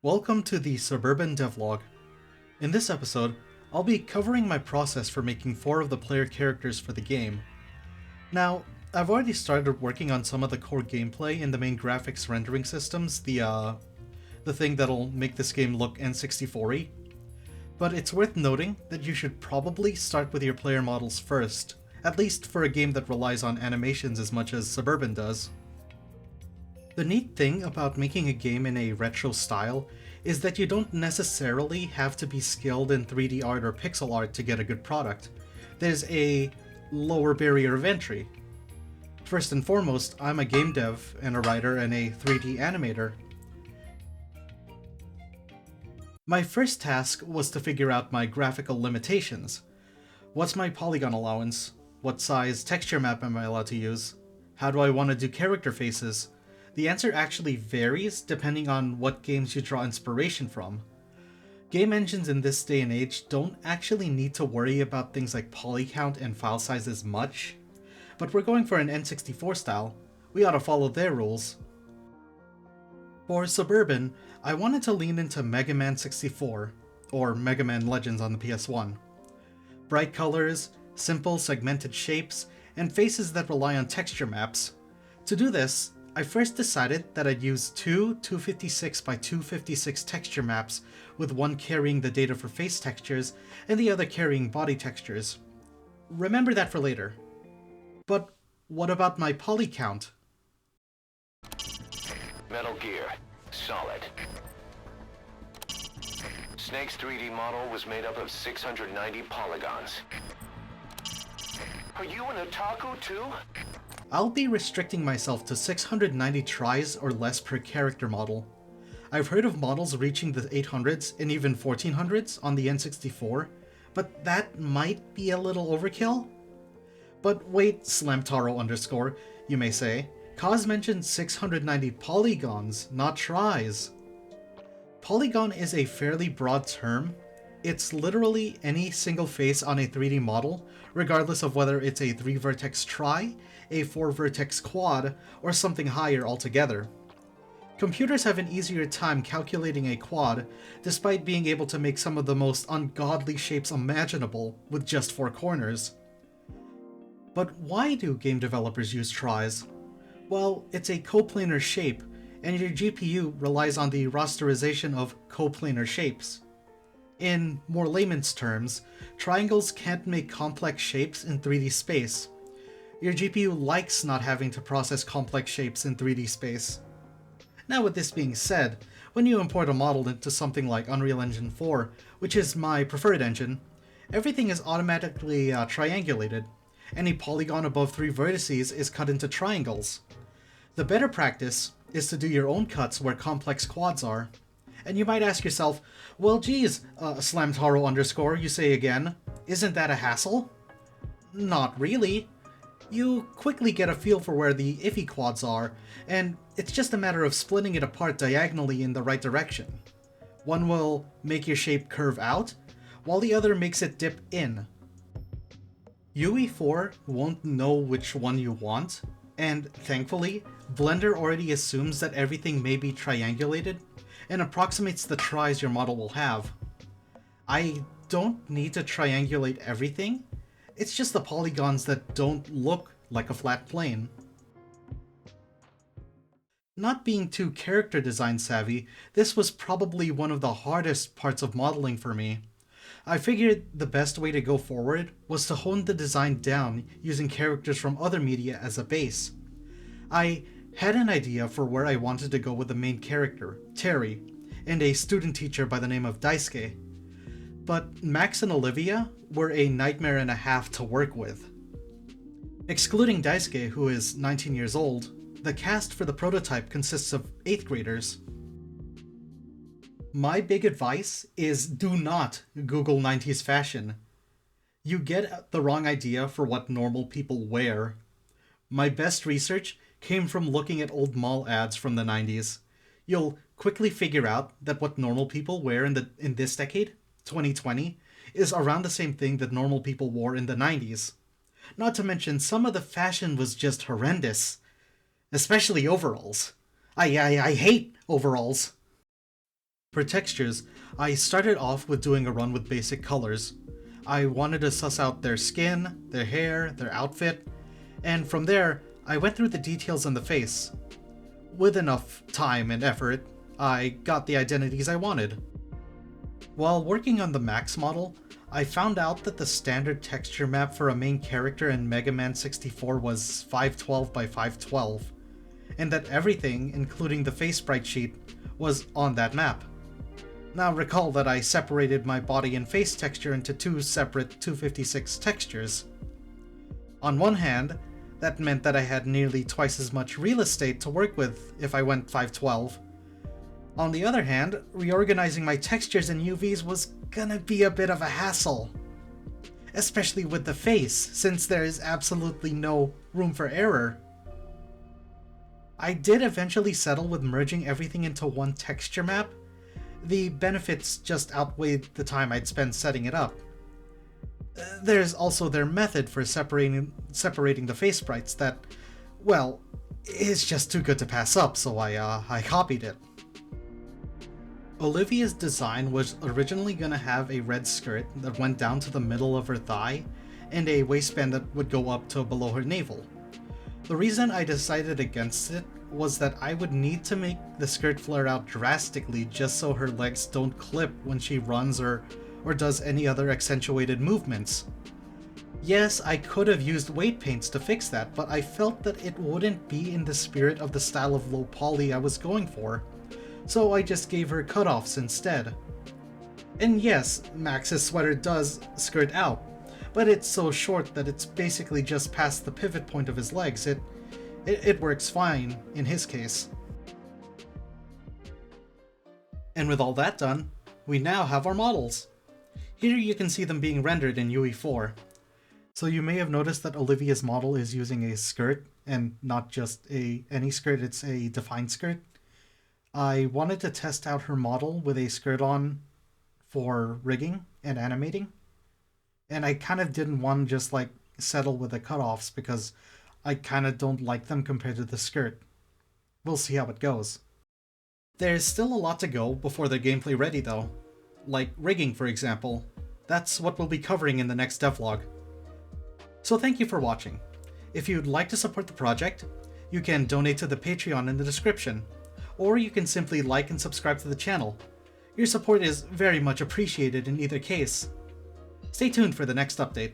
Welcome to the Suburban Devlog. In this episode, I'll be covering my process for making 4 of the player characters for the game. Now, I've already started working on some of the core gameplay in the main graphics rendering systems, the thing that'll make this game look N64-y. But it's worth noting that you should probably start with your player models first, at least for a game that relies on animations as much as Suburban does. The neat thing about making a game in a retro style is that you don't necessarily have to be skilled in 3D art or pixel art to get a good product. There's a lower barrier of entry. First and foremost, I'm a game dev and a writer and a 3D animator. My first task was to figure out my graphical limitations. What's my polygon allowance? What size texture map am I allowed to use? How do I want to do character faces? The answer actually varies depending on what games you draw inspiration from. Game engines in this day and age don't actually need to worry about things like poly count and file size as much, but we're going for an N64 style. We ought to follow their rules. For Suburban, I wanted to lean into Mega Man 64, or Mega Man Legends on the PS1. Bright colors, simple segmented shapes, and faces that rely on texture maps. To do this, I first decided that I'd use 256 by 256 texture maps, with one carrying the data for face textures and the other carrying body textures. Remember that for later. But what about my poly count? Metal Gear. Solid. Snake's 3D model was made up of 690 polygons. Are you an otaku too? I'll be restricting myself to 690 tries or less per character model. I've heard of models reaching the 800s and even 1400s on the N64, but that might be a little overkill? But wait, Slamtaro_, you may say. Kaz mentioned 690 polygons, not tries. Polygon is a fairly broad term. It's literally any single face on a 3D model, regardless of whether it's a 3-vertex tri, a 4-vertex quad, or something higher altogether. Computers have an easier time calculating a quad, despite being able to make some of the most ungodly shapes imaginable with just 4 corners. But why do game developers use tris? Well, it's a coplanar shape, and your GPU relies on the rasterization of coplanar shapes. In more layman's terms, triangles can't make complex shapes in 3D space. Your GPU likes not having to process complex shapes in 3D space. Now, with this being said, when you import a model into something like Unreal Engine 4, which is my preferred engine, everything is automatically triangulated. Any polygon above 3 vertices is cut into triangles. The better practice is to do your own cuts where complex quads are. And you might ask yourself, well geez, Slamtaro_, you say again, isn't that a hassle? Not really. You quickly get a feel for where the iffy quads are, and it's just a matter of splitting it apart diagonally in the right direction. One will make your shape curve out, while the other makes it dip in. UE4 won't know which one you want, and thankfully, Blender already assumes that everything may be triangulated, and approximates the tries your model will have. I don't need to triangulate everything, it's just the polygons that don't look like a flat plane. Not being too character design savvy, this was probably one of the hardest parts of modeling for me. I figured the best way to go forward was to hone the design down using characters from other media as a base. I had an idea for where I wanted to go with the main character, Terry, and a student teacher by the name of Daisuke. But Max and Olivia were a nightmare and a half to work with. Excluding Daisuke, who is 19 years old, the cast for the prototype consists of 8th graders. My big advice is do not Google 90s fashion. You get the wrong idea for what normal people wear. My best research came from looking at old mall ads from the 90s. You'll quickly figure out that what normal people wear in this decade, 2020, is around the same thing that normal people wore in the 90s. Not to mention, some of the fashion was just horrendous. Especially overalls. I hate overalls. For textures, I started off with doing a run with basic colors. I wanted to suss out their skin, their hair, their outfit, and from there, I went through the details on the face. With enough time and effort, I got the identities I wanted. While working on the Max model, I found out that the standard texture map for a main character in Mega Man 64 was 512 by 512, and that everything, including the face sprite sheet, was on that map. Now recall that I separated my body and face texture into two separate 256 textures. On one hand, that meant that I had nearly twice as much real estate to work with if I went 512. On the other hand, reorganizing my textures and UVs was gonna be a bit of a hassle. Especially with the face, since there is absolutely no room for error. I did eventually settle with merging everything into one texture map. The benefits just outweighed the time I'd spend setting it up. There's also their method for separating the face sprites that, well, is just too good to pass up, so I copied it. Olivia's design was originally going to have a red skirt that went down to the middle of her thigh, and a waistband that would go up to below her navel. The reason I decided against it was that I would need to make the skirt flare out drastically just so her legs don't clip when she runs or does any other accentuated movements. Yes, I could have used weight paints to fix that, but I felt that it wouldn't be in the spirit of the style of low poly I was going for, so I just gave her cutoffs instead. And yes, Max's sweater does skirt out, but it's so short that it's basically just past the pivot point of his legs. It works fine in his case. And with all that done, we now have our models. Here you can see them being rendered in UE4. So you may have noticed that Olivia's model is using a skirt, and not just any skirt, it's a defined skirt. I wanted to test out her model with a skirt on for rigging and animating. And I kind of didn't want to just like settle with the cutoffs because I kind of don't like them compared to the skirt. We'll see how it goes. There's still a lot to go before they're gameplay ready though. Like rigging, for example. That's what we'll be covering in the next devlog. So thank you for watching. If you'd like to support the project, you can donate to the Patreon in the description, or you can simply like and subscribe to the channel. Your support is very much appreciated in either case. Stay tuned for the next update.